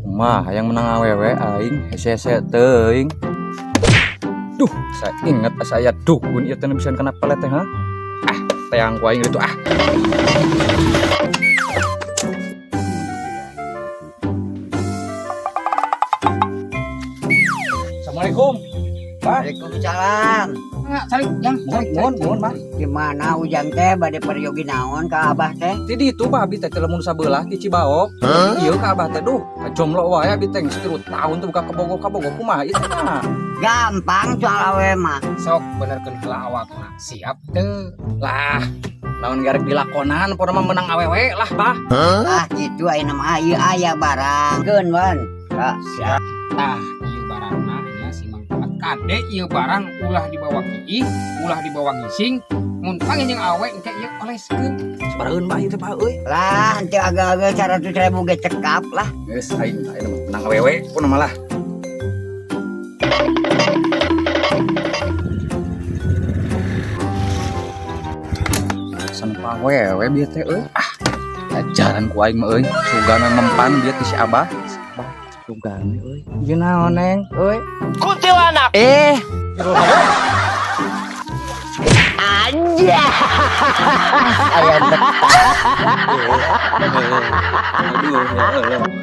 Mah yang menang awewe aing hese-hese teuing. Duh, saya ingat saya dukun ieu teh bisa kena pelet teh ha. Teang ku aing itu ah. Assalamualaikum. Waalaikumsalam. Cari yang mohon mah. Gimana ujang teh bade peryogi naon ka abah teh? Di ditu babi teh lamun sabelah di Cibaok. Ieu ka abah teh duh, jomblo wae abi teh geus 3 tahun teh buka kebogo kumaha ieu mah. Gampang soal awe mah. Sok benerkeun heula awakna. Siap teu? Lah, naon garek dilakonan pora mah menang awewe lah tah. Ah gitu ayeuna mah ieu aya barang. Keun wan. Siap. Tah, ieu barangna nya si Mang Tamat kade ieu barang ulah dibawa kiih, ulah dibawa ngising, mun panggil jeung awe engke ieu oleskeun. Sabaraeun mah ieu teh Pak euy. Lah henteu agak-agak 100.000 ge cekap lah. Geus aing menang awewe pun malah. San pawewe bieu teh euy. Ajaran ku aing mah euy, sugana mempan bieu ti si Abah. Sugana euy. Ieu naon neng euy? Kuntilanak. Anja. Aya Aduh, ya Allah.